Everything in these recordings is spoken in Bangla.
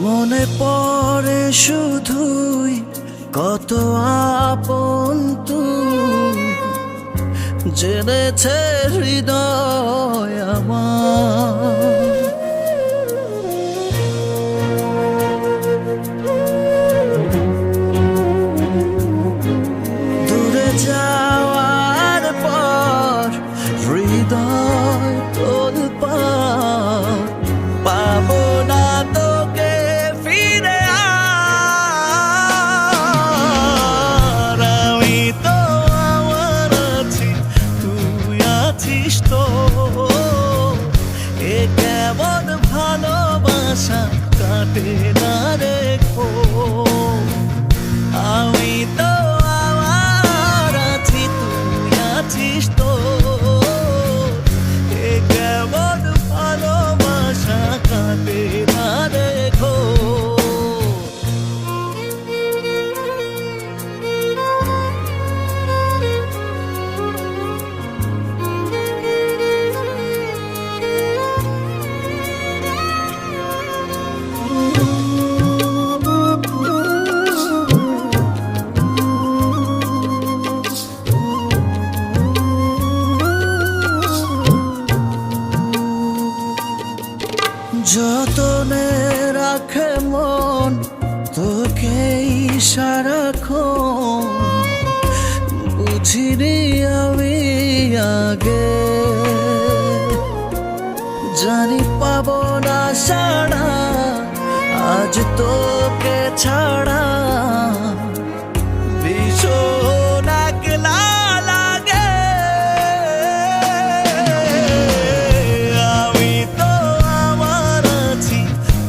মনে পড়ে শুধুই কত আপন তুই, জেনেছে হৃদয় আমার। দূরে যাওয়ার পর হৃদয় তোলপাড়, পাবো না তোকে ফিরে আর। আমি তো আমার আছি, তুই আছিস তো, এ কেমন ভালোবাসা কাটে না রেখো। আমি তো আমার আছি, তুই আছিস তো, এ কেমন ভালোবাসা কাটে না রেখো। যতনে রাখে মন তোকে সারাক্ষণ, বুঝিনি আমি আগে, জানি পাবো না সাড়া আজ তোকে ছাড়া। ভীষণ একলা লাগে, আমি তো আমার আছি,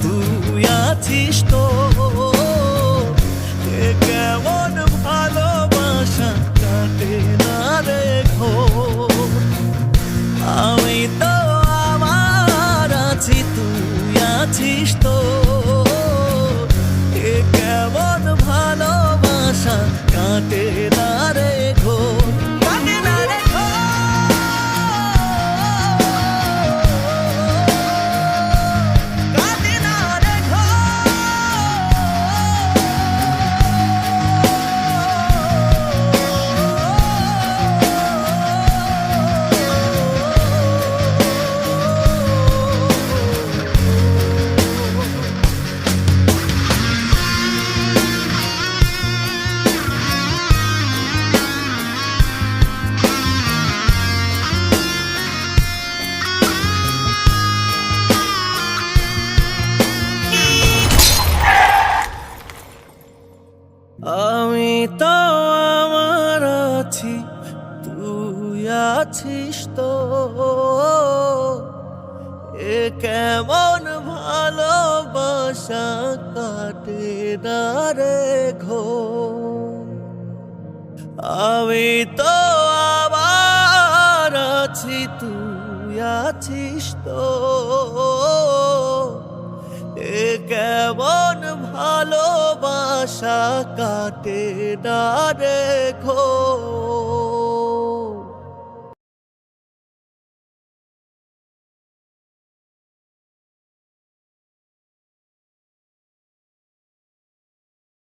তুই আছিস তো, এ কেমন ভালোবাসা কাটে না রেখো। আমি তো আমার আছি, তুই আছিস তো, এ কেমন ভালোবাসা কাটে না রেখো, কাটে না রেখো। কাটে না রেখো। আমি তো আমার আছি, তুই আছিস তো, এ কেমন ভালোবাসা কাটে না রেখো। আমি তো আমার আছি, তুই আছিস তো, এ কেমন ভালোবাসা কাটে না রেখো।